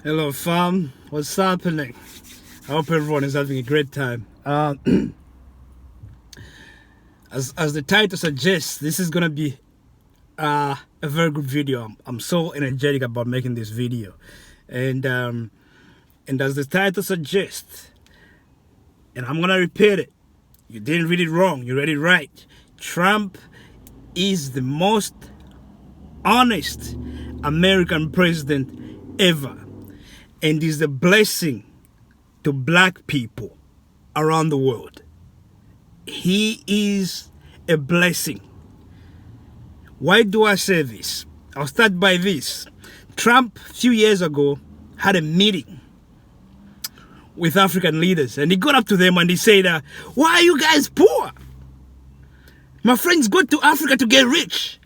Hello fam, what's happening? I hope everyone is having a great time. As the title suggests, this is gonna be a very good video. I'm so energetic about making this video, and as the title suggests, and I'm gonna repeat it. You didn't read it wrong. You read it right. Trump is the most honest American president ever, and is a blessing to black people around the world. He is a blessing. Why do I say this? I'll start by this. Trump, a few years ago, had a meeting with African leaders, and he got up to them and he said, why are you guys poor? My friends go to Africa to get rich.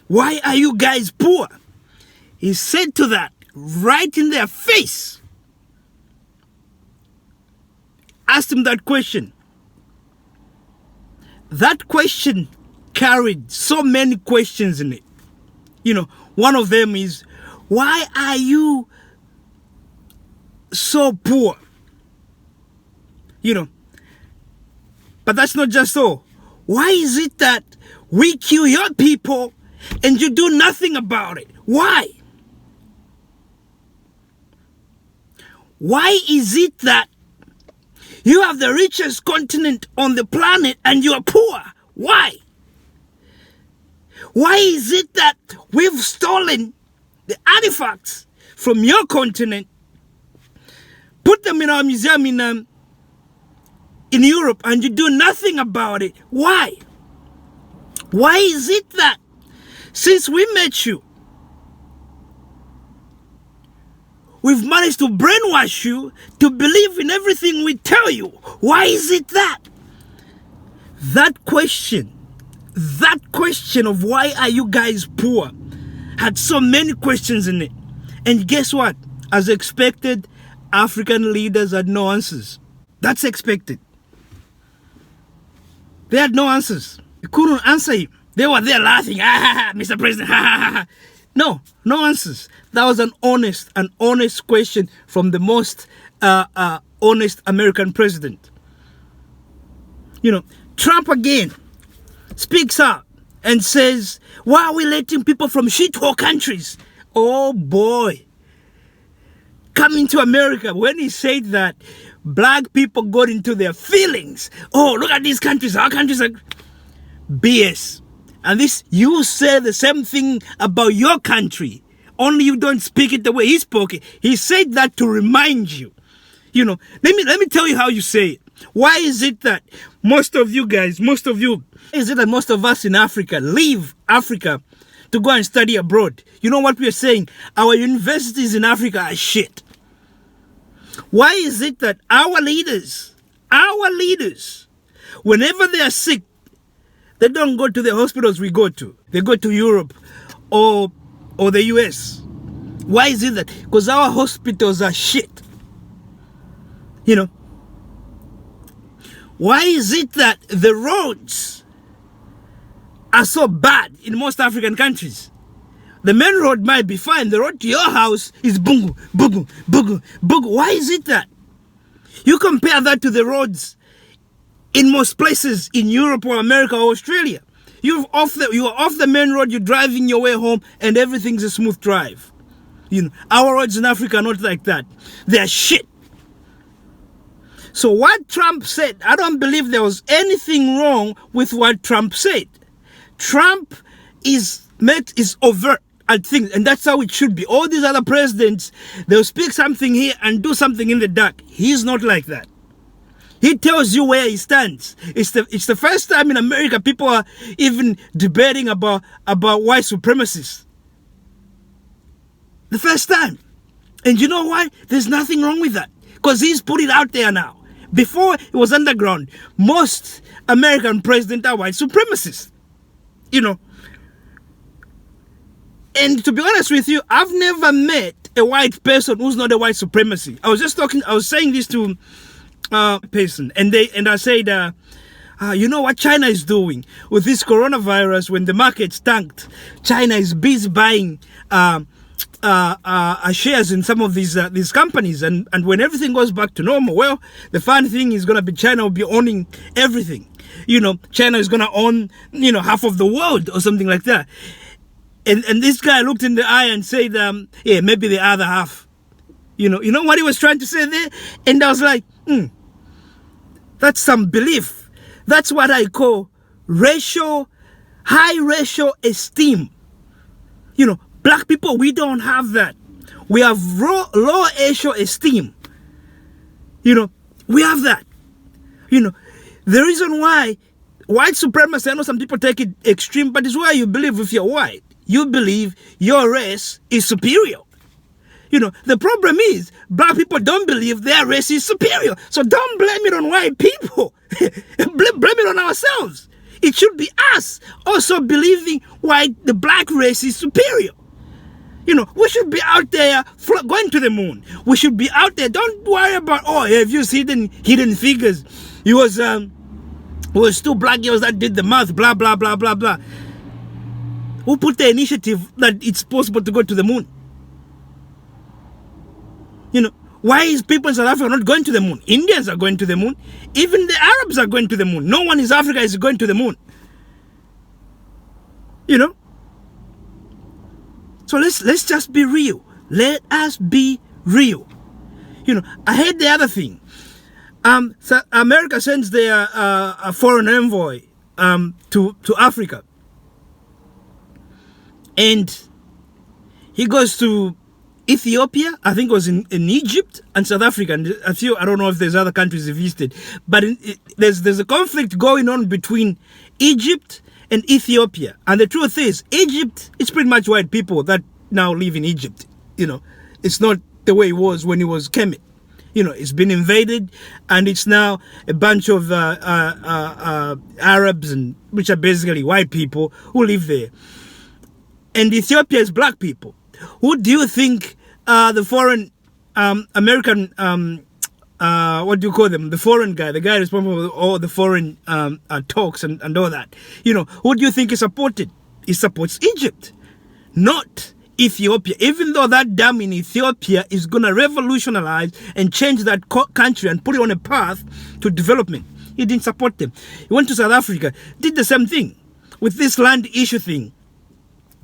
Why are you guys poor? He said to that right in their face. Asked him that question. That question carried so many questions in it. One of them is, why are you so poor? But that's not just all. Why is it that we kill your people and you do nothing about it? Why? Why is it that you have the richest continent on the planet and you are poor? Why? Why is it that we've stolen the artifacts from your continent, put them in our museum in Europe, and you do nothing about it? Why? Why is it that since we met you, we've managed to brainwash you to believe in everything we tell you? Why is it that? That question of why are you guys poor had so many questions in it. And guess what? As expected, African leaders had no answers. That's expected. They had no answers. They couldn't answer him. They were there laughing. Mr. President, No answers. That was an honest question from the most honest American president. Trump again speaks out and says, why are we letting people from shithole countries? Oh boy. Coming to America. When he said that, black people got into their feelings. Oh, look at these countries. Our countries are BS. And you say the same thing about your country, only you don't speak it the way he spoke it. He said that to remind you. Let me tell you how you say it. Why is it that most of us in Africa leave Africa to go and study abroad? You know what we are saying? Our universities in Africa are shit. Why is it that our leaders, whenever they are sick, they don't go to the hospitals we go to. They go to Europe or the US. Why is it that? Because our hospitals are shit. Why is it that the roads are so bad in most African countries? The main road might be fine. The road to your house is bungu, bungu, bungu, bungu. Why is it that? You compare that to the roads in most places in Europe or America or Australia. You are off the main road, you're driving your way home, and everything's a smooth drive. Our roads in Africa are not like that. They're shit. So what Trump said, I don't believe there was anything wrong with what Trump said. Trump is overt at things, and that's how it should be. All these other presidents, they'll speak something here and do something in the dark. He's not like that. He tells you where he stands. It's the first time in America people are even debating about white supremacists. The first time. And you know why? There's nothing wrong with that. Because he's put it out there now. Before it was underground. Most American presidents are white supremacists. And to be honest with you, I've never met a white person who's not a white supremacy. I was saying this to person, and I said, you know what China is doing with this coronavirus? When the market's tanked, China is busy buying shares in some of these companies, and when everything goes back to normal, well, the fun thing is going to be China will be owning everything. China is going to own half of the world or something like that. And this guy looked in the eye and said, yeah, maybe the other half. You know what he was trying to say there? And I was like, that's some belief. That's what I call high racial esteem. Black people, we don't have that. We have low racial esteem. We have that. The reason why white supremacy, I know some people take it extreme, but it's why you believe if you're white, you believe your race is superior. The problem is black people don't believe their race is superior. So don't blame it on white people. Blame it on ourselves. It should be us also believing the black race is superior. We should be out there going to the moon. We should be out there. Don't worry about, have you seen hidden figures? It was two black girls that did the math, blah, blah, blah, blah, blah. Who put the initiative that it's possible to go to the moon? Why is people in South Africa not going to the moon? Indians are going to the moon. Even the Arabs are going to the moon. No one in Africa is going to the moon. So let's just be real. Let us be real. I heard the other thing. So America sends their a foreign envoy to Africa, and he goes to Ethiopia. I think it was in Egypt and South Africa, and a few. I don't know if there's other countries he visited, but there's a conflict going on between Egypt and Ethiopia. And the truth is, Egypt, it's pretty much white people that now live in Egypt. It's not the way it was when it was Kemet. It's been invaded, and it's now a bunch of Arabs, and which are basically white people who live there. And Ethiopia is black people. Who do you think the foreign American what do you call them? The foreign guy, the guy responsible for all the foreign talks and all that. Who do you think he supported? He supports Egypt, not Ethiopia. Even though that dam in Ethiopia is going to revolutionize and change that country and put it on a path to development, he didn't support them. He went to South Africa, did the same thing with this land issue thing.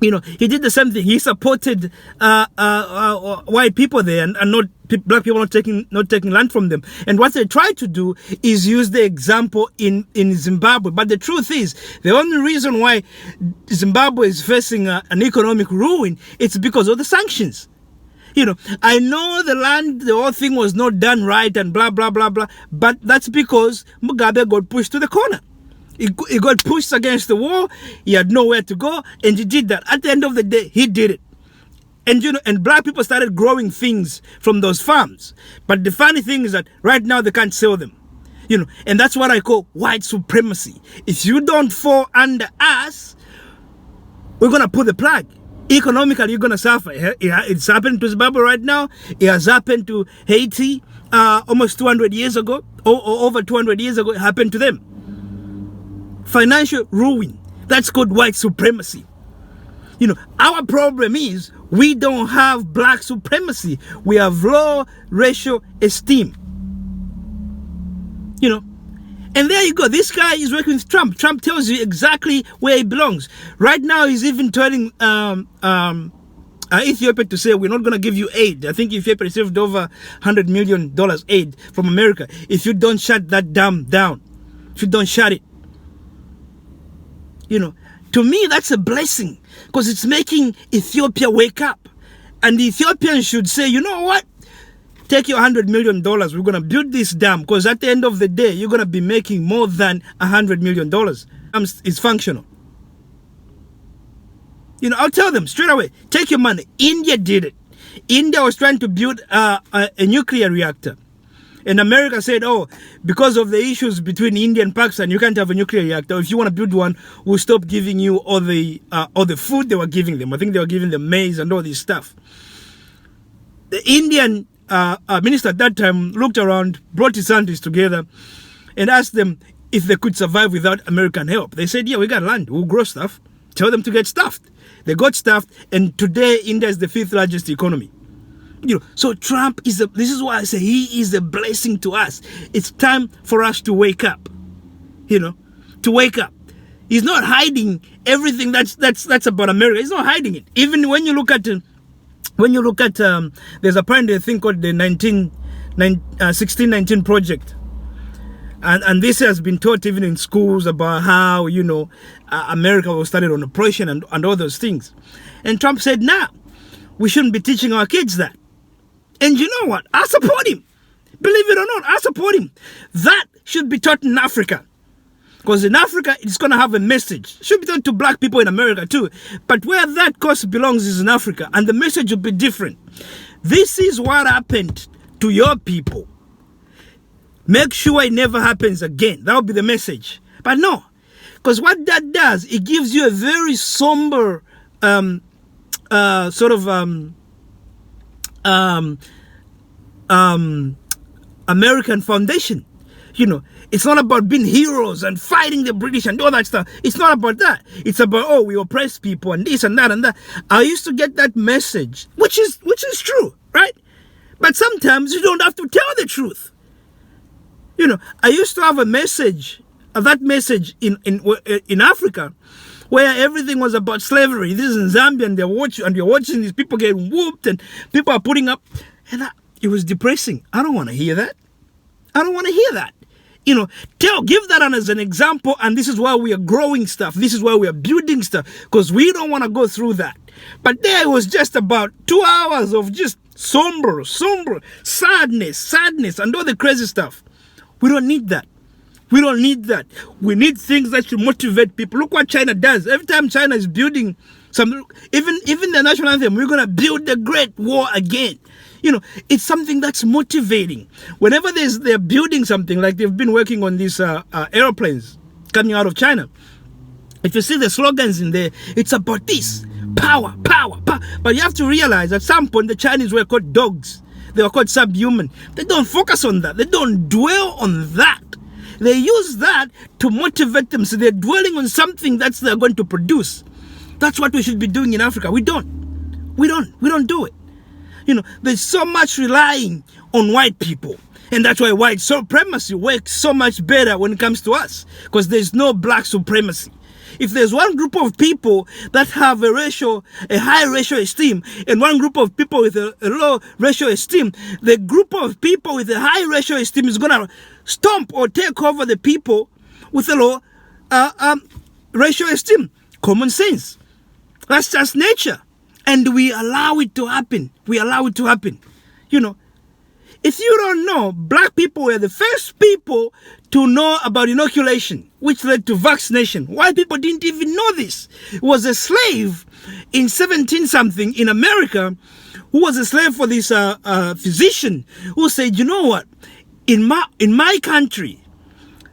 He did the same thing. He supported white people there, and not black people not taking land from them. And what they tried to do is use the example in Zimbabwe. But the truth is, the only reason why Zimbabwe is facing an economic ruin, it's because of the sanctions. I know the whole thing was not done right and blah, blah, blah, blah. But that's because Mugabe got pushed to the corner. He got pushed against the wall. He had nowhere to go, and he did that. At the end of the day, he did it. And black people started growing things from those farms. But the funny thing is that right now they can't sell them. And that's what I call white supremacy. If you don't fall under us, we're going to pull the plug. Economically, you're going to suffer. It's happened to Zimbabwe right now. It has happened to Haiti almost 200 years ago, or over 200 years ago. It happened to them. Financial ruin. That's called white supremacy. Our problem is we don't have black supremacy. We have low racial esteem. And there you go. This guy is working with Trump. Trump tells you exactly where he belongs. Right now, he's even telling Ethiopia to say, we're not going to give you aid. I think Ethiopia received over $100 million aid from America if you don't shut that dam down. If you don't shut it. To me, that's a blessing, because it's making Ethiopia wake up. And the Ethiopians should say, you know what? Take your $100 million. We're going to build this dam, because at the end of the day, you're going to be making more than $100 million. It's functional. I'll tell them straight away, take your money. India did it. India was trying to build a nuclear reactor. And America said, because of the issues between India and Pakistan, you can't have a nuclear reactor. If you want to build one, we'll stop giving you all the food they were giving them. I think they were giving them maize and all this stuff. The Indian minister at that time looked around, brought his scientists together, and asked them if they could survive without American help. They said, yeah, we got land. We'll grow stuff. Tell them to get stuffed. They got stuffed, and today India is the 5th largest economy. So Trump is this is why I say he is a blessing to us. It's time for us to wake up. To wake up. He's not hiding everything that's about America. He's not hiding it. Even when you look at there's apparently a thing called the 1619 project. And this has been taught even in schools about how, America was started on oppression and all those things. And Trump said, nah, we shouldn't be teaching our kids that. And you know what? I support him. Believe it or not, I support him. That should be taught in Africa. Because in Africa, it's going to have a message. It should be taught to black people in America too. But where that course belongs is in Africa. And the message will be different. This is what happened to your people. Make sure it never happens again. That will be the message. But no. Because what that does, it gives you a very somber American foundation. It's not about being heroes and fighting the British and all that stuff. It's not about that. It's about, oh, we oppress people and this and that and that. I used to get that message, which is true, right? But sometimes you don't have to tell the truth. I used to have a message, that message in Africa, where everything was about slavery. This is in Zambia, and you're watching these people getting whooped, and people are putting up, and it was depressing. I don't want to hear that. I don't want to hear that. Give that as an example, and this is why we are growing stuff. This is why we are building stuff, because we don't want to go through that. But there was just about 2 hours of just somber, sadness, and all the crazy stuff. We don't need that. We don't need that. We need things that should motivate people. Look what China does. Every time China is building some, even the national anthem, we're going to build the Great War again. It's something that's motivating. Whenever they're building something, like they've been working on these airplanes coming out of China, if you see the slogans in there, it's about this. Power, power, power. But you have to realize at some point the Chinese were called dogs. They were called subhuman. They don't focus on that. They don't dwell on that. They use that to motivate them. So they're dwelling on something that they're going to produce. That's what we should be doing in Africa. We don't do it. There's so much relying on white people. And that's why white supremacy works so much better when it comes to us. Because there's no black supremacy. If there's one group of people that have a high racial esteem, and one group of people with a low racial esteem, the group of people with a high racial esteem is going to stomp or take over the people with a low racial esteem. Common sense. That's just nature. And we allow it to happen. If you don't know, black people were the first people to know about inoculation, which led to vaccination. White people didn't even know this. It was a slave in 17-something in America who was a slave for this physician who said, you know what, in my country,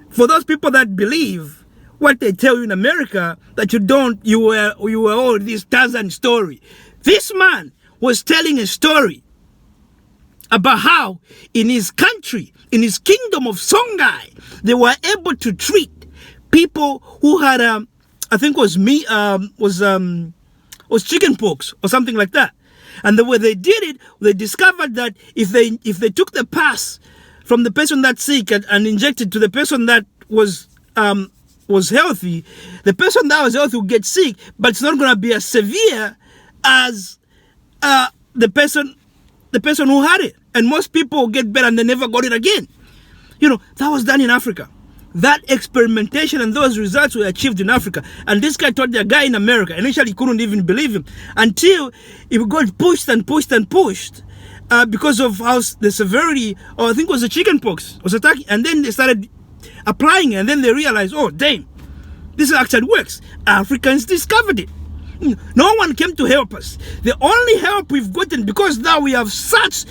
for those people that believe what they tell you in America, that you were all this Tarzan story. This man was telling a story about how in his country, in his kingdom of Songhai, they were able to treat people who had, I think was chicken pox or something like that. And the way they did it, they discovered that if they took the pus from the person that's sick and injected to the person that was healthy, the person that was healthy would get sick, but it's not going to be as severe as the person who had it. And most people get better and they never got it again. That was done in Africa. That experimentation and those results were achieved in Africa. And this guy told the guy in America. Initially, he couldn't even believe him until it got pushed because of how the severity, or I think it was the chicken pox was attacking. And then they started applying it, and then they realized, oh, damn, this actually works. Africans discovered it. No one came to help us. The only help we've gotten, because now we have such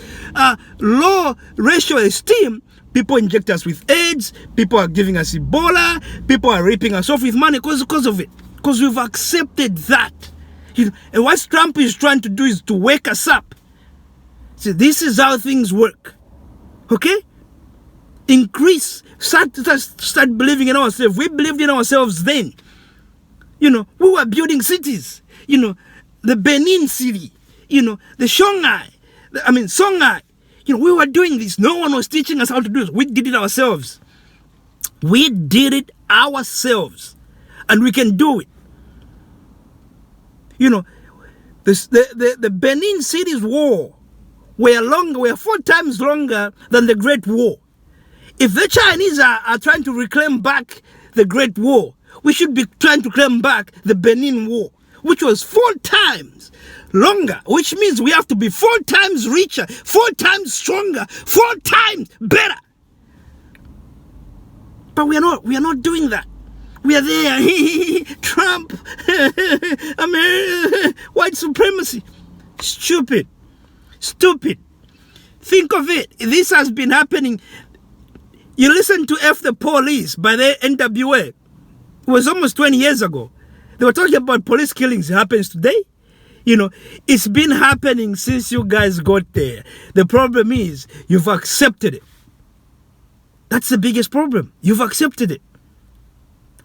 low racial esteem, people inject us with AIDS, people are giving us Ebola, people are ripping us off with money because of it. Because we've accepted that. And what Trump is trying to do is to wake us up. See, this is how things work. Okay? Start believing in ourselves. We believed in ourselves then. You know, we were building cities. You know, the Benin city, you know, the Songhai. You know, we were doing this. No one was teaching us how to do this. We did it ourselves. We did it ourselves. And we can do it. You know, the Benin city's war were 4 times longer than the Great War. If the Chinese are trying to reclaim back the Great War, we should be trying to claim back the Benin War, which was 4 times longer, which means we have to be 4 times richer, 4 times stronger, 4 times better. But we are not doing that. We are there. Trump, white supremacy. Stupid. Think of it. This has been happening. You listen to F the Police by the NWA. It was almost 20 years ago. They were talking about police killings. It happens today. You know, it's been happening since you guys got there. The problem is you've accepted it. That's the biggest problem. You've accepted it.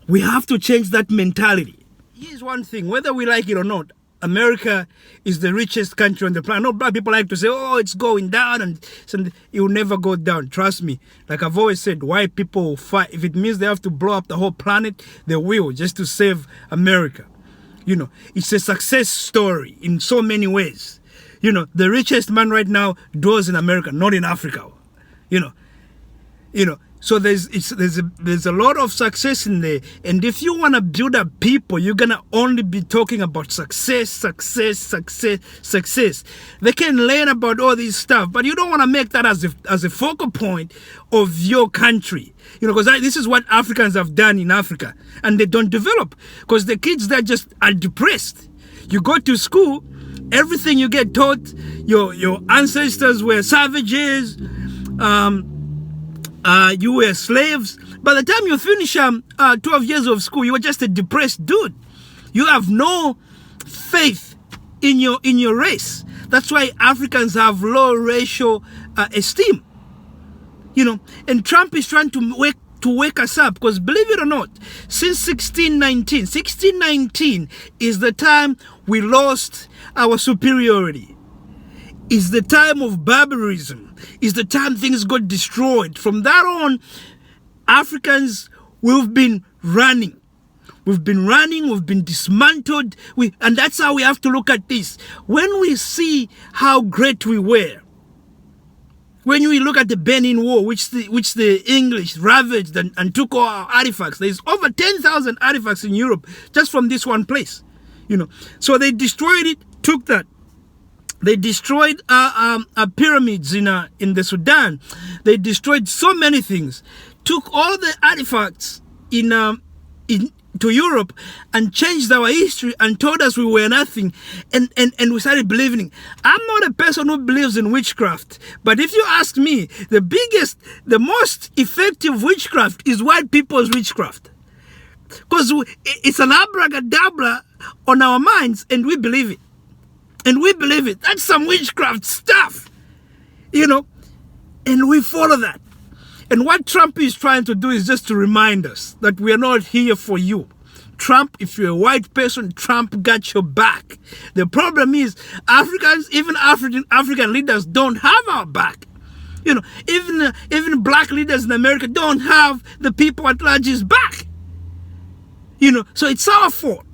We have to change that mentality. Here's one thing, whether we like it or not, America is the richest country on the planet. No, black people like to say, oh, it's going down, and it will never go down. Trust me. Like I've always said, white people will fight. If it means they have to blow up the whole planet, they will, just to save America. You know, it's a success story in so many ways. You know, the richest man right now dwells in America, not in Africa. You know, so there's a lot of success in there. And if you want to build up people, you're going to only be talking about success. They can learn about all this stuff, but you don't want to make that as a focal point of your country. You know, because this is what Africans have done in Africa, and they don't develop because the kids there just are depressed. You go to school, everything you get taught, your ancestors were savages, you were slaves. By the time you finish 12 years of school, you were just a depressed dude. You have no faith in your race. That's why Africans have low racial esteem. You know, and Trump is trying to wake us up, because believe it or not, since 1619 is the time we lost our superiority. Is the time of barbarism. Is the time things got destroyed. From that on, Africans, we've been running. We've been dismantled. And that's how we have to look at this. When we see how great we were, when we look at the Benin War, which the English ravaged and took all our artifacts, there's over 10,000 artifacts in Europe just from this one place. You know, so they destroyed it, took that. They destroyed pyramids in the Sudan. They destroyed so many things. Took all the artifacts to Europe and changed our history and told us we were nothing, and we started believing. I'm not a person who believes in witchcraft, but if you ask me, the most effective witchcraft is white people's witchcraft, because it's an abracadabra on our minds and we believe it. That's some witchcraft stuff, you know, and we follow that. And what Trump is trying to do is just to remind us that we are not here for you. Trump, if you're a white person, Trump got your back. The problem is Africans, even African leaders don't have our back. You know, even black leaders in America don't have the people at large's back. You know, so it's our fault.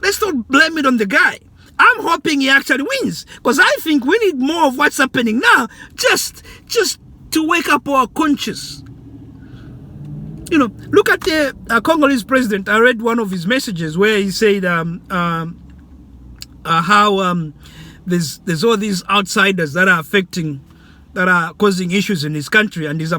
Let's not blame it on the guy. I'm hoping he actually wins, because I think we need more of what's happening now, just to wake up our conscience. You know, look at the Congolese president. I read one of his messages where he said how there's all these outsiders that are causing issues in his country, and is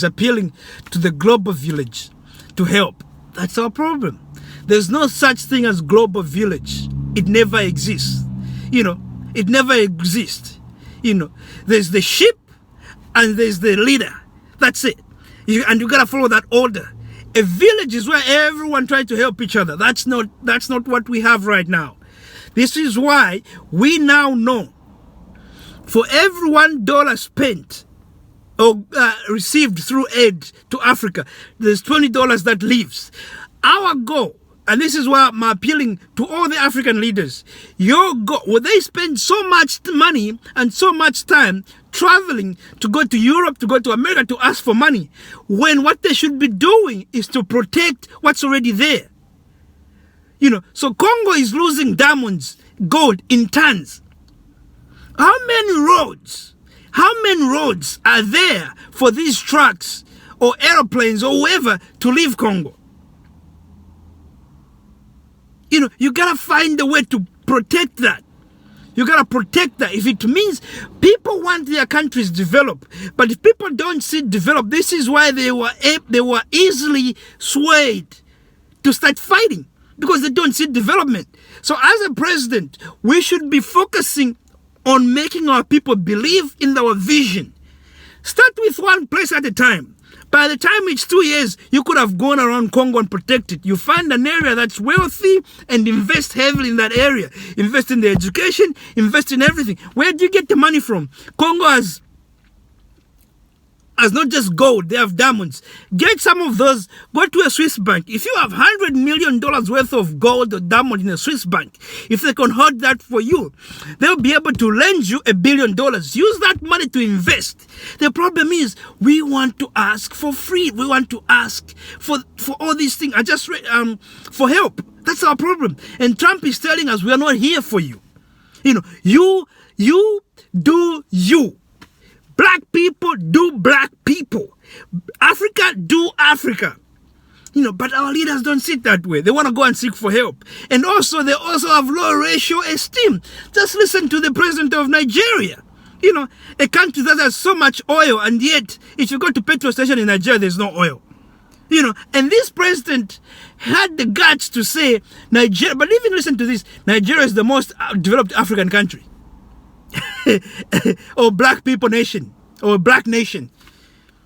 appealing to the global village to help. That's our problem. There's no such thing as global village. It never exists. You know, it never exists. You know, there's the sheep and there's the leader. That's it. And you gotta follow that order. A village is where everyone tries to help each other. That's not what we have right now. This is why we now know, for every $1 spent or received through aid to Africa, there's $20 that leaves. Our goal and this is why I'm appealing to all the African leaders. Will they spend so much money and so much time traveling to go to Europe, to go to America to ask for money, when what they should be doing is to protect what's already there? So Congo is losing diamonds, gold in tons. How many roads are there for these trucks or airplanes or whoever to leave Congo? You gotta find a way to protect that. You gotta protect that. If it means people want their countries developed, but if people don't see it developed, this is why they were easily swayed to start fighting, because they don't see development. So as a president, we should be focusing on making our people believe in our vision. Start with one place at a time. By the time it's 2 years, you could have gone around Congo and protect it. You find an area that's wealthy and invest heavily in that area. Invest in the education, invest in everything. Where do you get the money from? Congo has not just gold, they have diamonds. Get some of those, go to a Swiss bank. If you have $100 million worth of gold or diamond in a Swiss bank, if they can hold that for you, they'll be able to lend you $1 billion. Use that money to invest. The problem is, we want to ask for free. We want to ask for all these things. I just read, for help. That's our problem. And Trump is telling us, we are not here for you. You do you. Black people do black people. Africa do Africa. But our leaders don't see it that way. They want to go and seek for help. And also, they also have low racial esteem. Just listen to the president of Nigeria. A country that has so much oil, and yet, if you go to petrol station in Nigeria, there's no oil. And this president had the guts to say, Nigeria, but even listen to this, Nigeria is the most developed African country. Or black people nation, or black nation.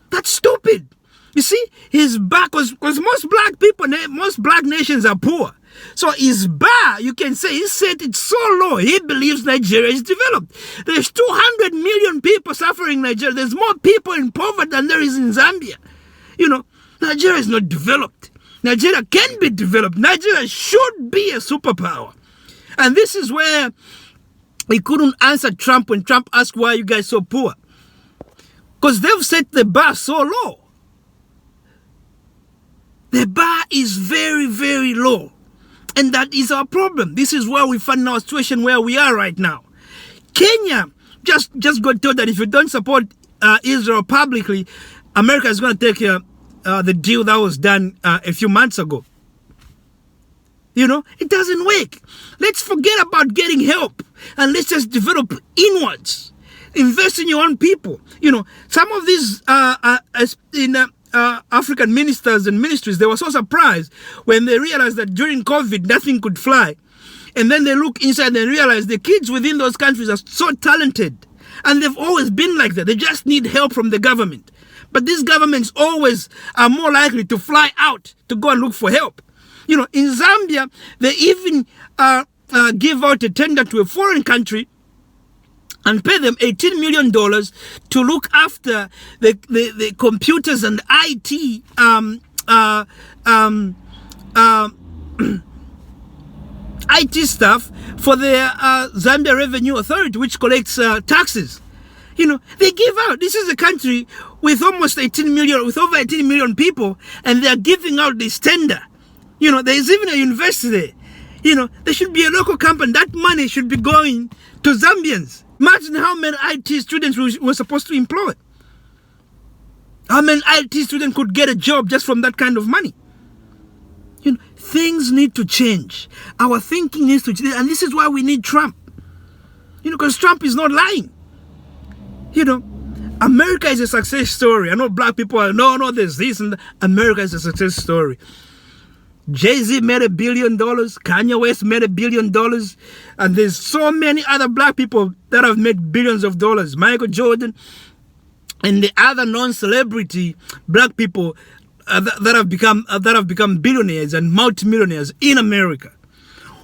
That's stupid. You see, his back was most black nations are poor. So his bar, you can say, he set it so low, he believes Nigeria is developed. There's 200 million people suffering in Nigeria. There's more people in poverty than there is in Zambia. Nigeria is not developed. Nigeria can be developed. Nigeria should be a superpower. And this is where he couldn't answer Trump when Trump asked, why are you guys so poor? Because they've set the bar so low. The bar is very, very low. And that is our problem. This is where we find our situation where we are right now. Kenya just got told that if you don't support Israel publicly, America is going to take the deal that was done a few months ago. It doesn't work. Let's forget about getting help and let's just develop inwards. Invest in your own people. Some of these African ministers and ministries, they were so surprised when they realized that during COVID, nothing could fly. And then they look inside and realize the kids within those countries are so talented. And they've always been like that. They just need help from the government. But these governments always are more likely to fly out to go and look for help. In Zambia, they even give out a tender to a foreign country and pay them $18 million to look after the computers and IT IT stuff for the Zambia Revenue Authority, which collects taxes. They give out. This is a country with almost 18 million, with over 18 million people, and they are giving out this tender. There's even a university there. There should be a local company. That money should be going to Zambians. Imagine how many IT students we're supposed to employ. How many IT students could get a job just from that kind of money? Things need to change. Our thinking needs to change. And this is why we need Trump. Because Trump is not lying. America is a success story. I know black people are, no, there's this and that. America is a success story. Jay-Z made $1 billion. Kanye West made $1 billion. And there's so many other black people that have made billions of dollars. Michael Jordan and the other non-celebrity black people that have become billionaires and multimillionaires in America,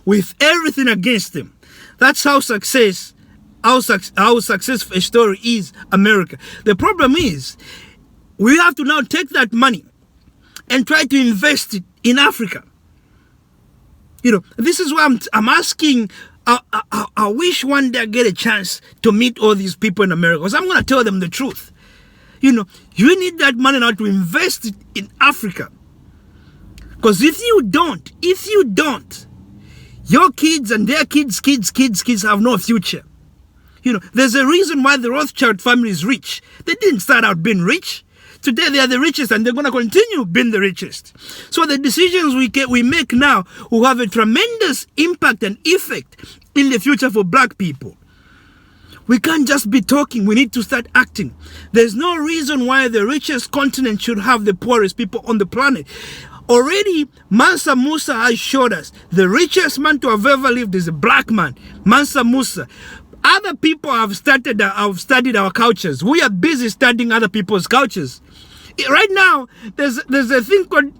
with everything against them. That's how successful a story is America. The problem is, we have to now take that money and try to invest it in Africa. This is why I'm asking. I wish one day I get a chance to meet all these people in America, because I'm going to tell them the truth. You need that money now to invest it in Africa. Because if you don't, your kids and their kids have no future. There's a reason why the Rothschild family is rich. They didn't start out being rich. Today they are the richest, and they're going to continue being the richest. So the decisions we make now will have a tremendous impact and effect in the future for black people. We can't just be talking, we need to start acting. There's no reason why the richest continent should have the poorest people on the planet. Already, Mansa Musa has showed us the richest man to have ever lived is a black man, Mansa Musa. Other people have studied our cultures. We are busy studying other people's cultures. Right now, there's a thing called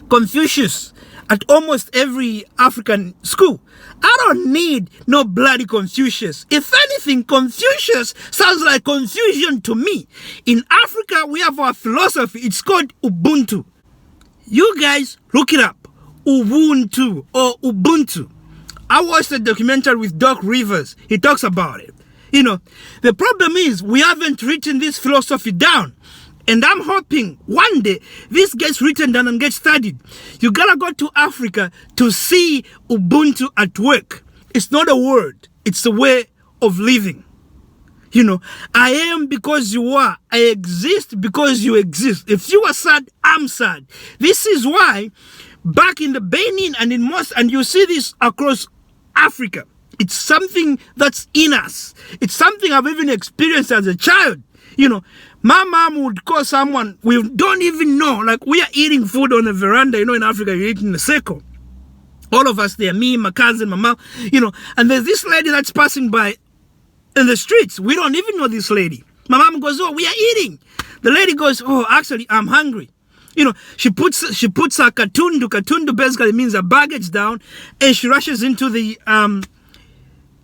Confucius at almost every African school. I don't need no bloody Confucius. If anything, Confucius sounds like confusion to me. In Africa, we have our philosophy. It's called Ubuntu. You guys, look it up. Ubuntu or Ubuntu. I watched a documentary with Doc Rivers. He talks about it. The problem is we haven't written this philosophy down. And I'm hoping one day this gets written down and gets studied. You gotta go to Africa to see Ubuntu at work. It's not a word. It's a way of living. I am because you are. I exist because you exist. If you are sad, I'm sad. This is why back in the Benin and in most, and you see this across Africa, it's something that's in us. It's something I've even experienced as a child. My mom would call someone we don't even know, like we are eating food on the veranda. In Africa, you're eating the circle. All of us there, me, my cousin, my mom, and there's this lady that's passing by in the streets. We don't even know this lady. My mom goes, "Oh, we are eating." The lady goes, "Oh, actually, I'm hungry." She puts her katundu basically means a baggage down, and she rushes into the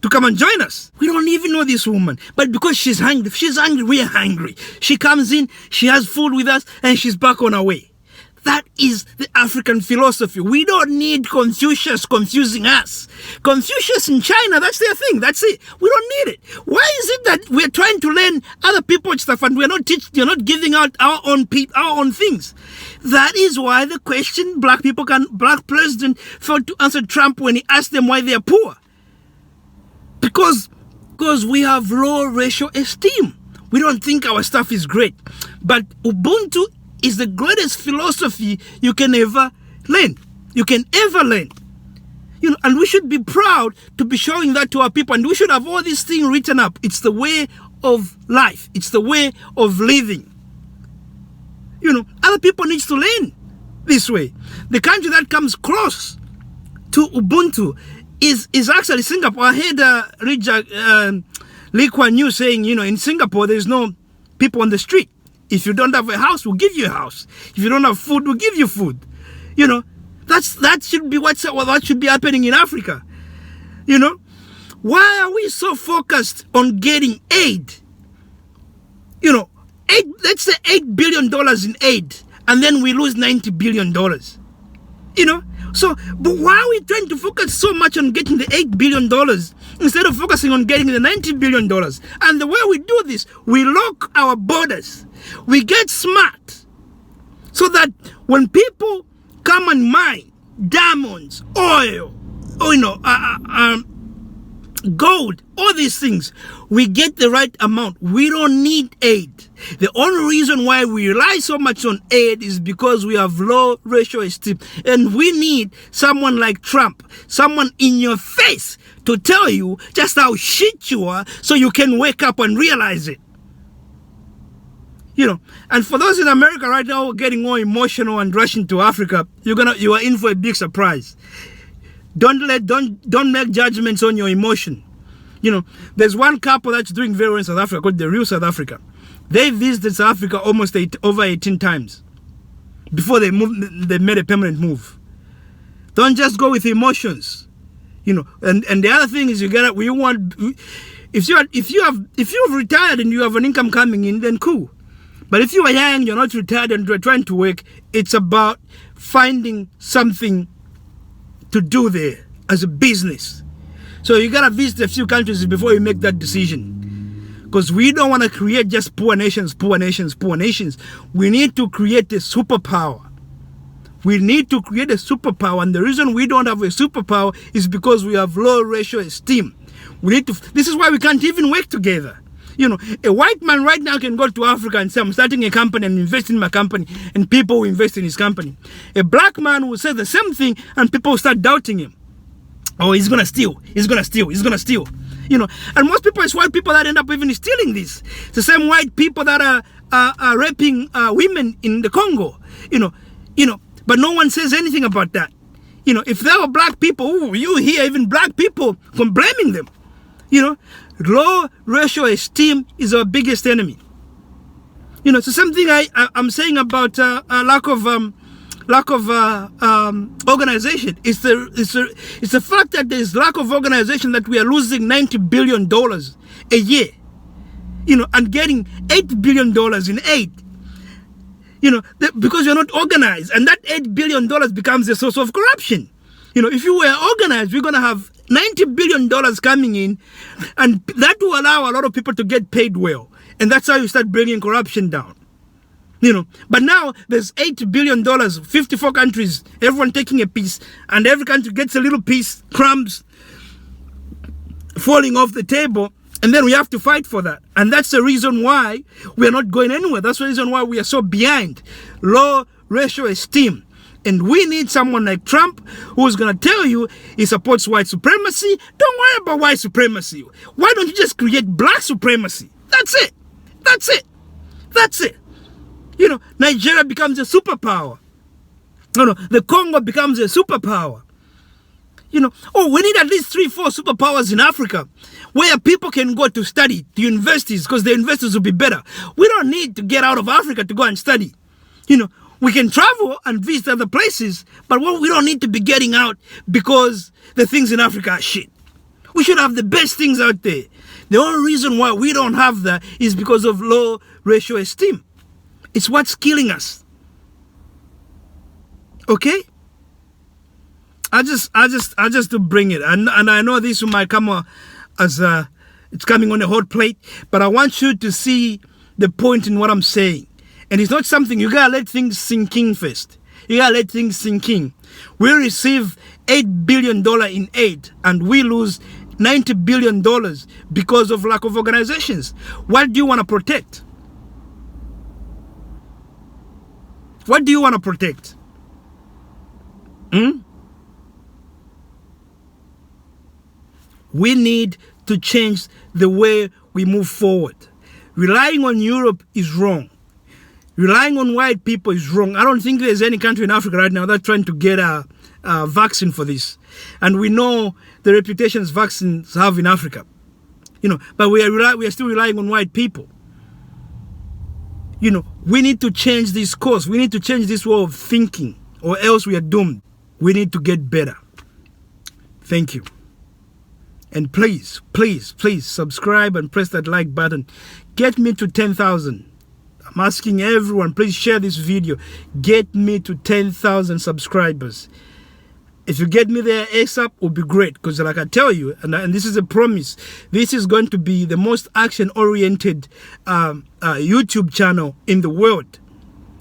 to come and join us. We don't even know this woman, but because she's hungry, we are hungry. She comes in, she has food with us, and she's back on her way. That is the African philosophy. We don't need Confucius confusing us. Confucius in China, that's their thing. That's it. We don't need it. Why is it that we're trying to learn other people's stuff and we're not not giving out our own things? That is why the question black president failed to answer Trump when he asked them why they are poor. Because we have low racial esteem. We don't think our stuff is great. But Ubuntu is the greatest philosophy you can ever learn. And we should be proud to be showing that to our people. And we should have all these things written up. It's the way of life. It's the way of living. Other people need to learn this way. The country that comes close to Ubuntu is actually Singapore. I heard Lee Kuan Yew saying, in Singapore, there's no people on the street. If you don't have a house, we'll give you a house. If you don't have food, we'll give you food. That should be what should be happening in Africa. Why are we so focused on getting aid? Let's say $8 billion in aid, and then we lose $90 billion. But why are we trying to focus so much on getting the $8 billion instead of focusing on getting the $90 billion? And the way we do this, we lock our borders. We get smart so that when people come and mine diamonds, oil, gold, all these things, we get the right amount. We don't need aid. The only reason why we rely so much on aid is because we have low racial esteem. And we need someone like Trump, someone in your face to tell you just how shit you are so you can wake up and realize it. And for those in America right now who are getting more emotional and rushing to Africa, you are in for a big surprise. Don't make judgments on your emotion. There's one couple that's doing very well in South Africa called The Real South Africa. They visited South Africa almost over 18 times before they made a permanent move. Don't just go with emotions. And the other thing is if you've retired and you have an income coming in, then cool. But if you are young, you're not retired and you're trying to work, it's about finding something to do there as a business. So you gotta visit a few countries before you make that decision. Because we don't want to create just poor nations, poor nations, poor nations. We need to create a superpower. We need to create a superpower, and the reason we don't have a superpower is because we have low ratio esteem. We need to. This is why we can't even work together. You know, a white man right now can go to Africa and say, I'm starting a company and invest in my company, and people will invest in his company. A black man will say the same thing, and people will start doubting him. Oh, he's gonna steal. He's gonna steal. He's gonna steal. You know, and most people, it's white people that end up even stealing this. It's the same white people that are raping women in the Congo. You know, but no one says anything about that. You know, if there were black people, ooh, you hear even black people blaming them. You know, low ratio esteem is our biggest enemy. You know, so something I'm saying about lack of organization. It's the fact that there's lack of organization that we are losing $90 billion a year. You know, and getting $8 billion in aid. You know, because you're not organized, and that $8 billion becomes a source of corruption. You know, if you were organized, we're going to have $90 billion coming in, and that will allow a lot of people to get paid well. And that's how you start bringing corruption down. You know, but now there's $8 billion, 54 countries, everyone taking a piece, and every country gets a little piece, crumbs falling off the table. And then we have to fight for that. And that's the reason why we are not going anywhere. That's the reason why we are so behind. Low ratio esteem. And we need someone like Trump who's going to tell you he supports white supremacy. Don't worry about white supremacy. Why don't you just create black supremacy? That's it. That's it. That's it. You know, Nigeria becomes a superpower. You know, the Congo becomes a superpower. You know, oh, we need at least 3-4 superpowers in Africa where people can go to study, to universities, because the universities will be better. We don't need to get out of Africa to go and study. You know, we can travel and visit other places, but we don't need to be getting out because the things in Africa are shit. We should have the best things out there. The only reason why we don't have that is because of low ratio esteem. It's what's killing us. Okay? I just to bring it, and I know this might come as it's coming on a hot plate, but I want you to see the point in what I'm saying. And it's not something, you gotta let things sink in first. You gotta let things sink in. We receive $8 billion in aid, and we lose $90 billion because of lack of organizations. What do you want to protect? What do you want to protect? We need to change the way we move forward. Relying on Europe is wrong. Relying on white people is wrong. I don't think there's any country in Africa right now that's trying to get a vaccine for this. And we know the reputations vaccines have in Africa. You know, but we are still relying on white people. You know, we need to change this course. We need to change this way of thinking, or else we are doomed. We need to get better. Thank you. And please, please, please subscribe and press that like button. Get me to 10,000. I'm asking everyone, please share this video. Get me to 10,000 subscribers. If you get me there ASAP, it will be great. Because like I tell you, and this is a promise, this is going to be the most action-oriented YouTube channel in the world.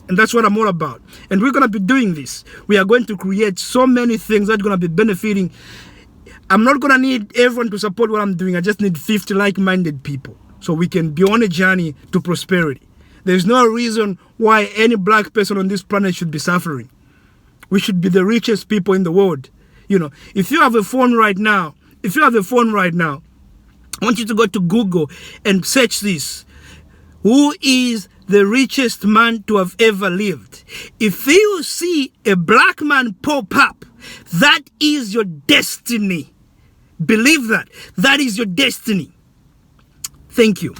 And that's what I'm all about. And we're going to be doing this. We are going to create so many things that are going to be benefiting. I'm not going to need everyone to support what I'm doing. I just need 50 like-minded people so we can be on a journey to prosperity. There's no reason why any black person on this planet should be suffering. We should be the richest people in the world. You know, if you have a phone right now, I want you to go to Google and search this. Who is the richest man to have ever lived? If you see a black man pop up, that is your destiny. Believe that. That is your destiny. Thank you.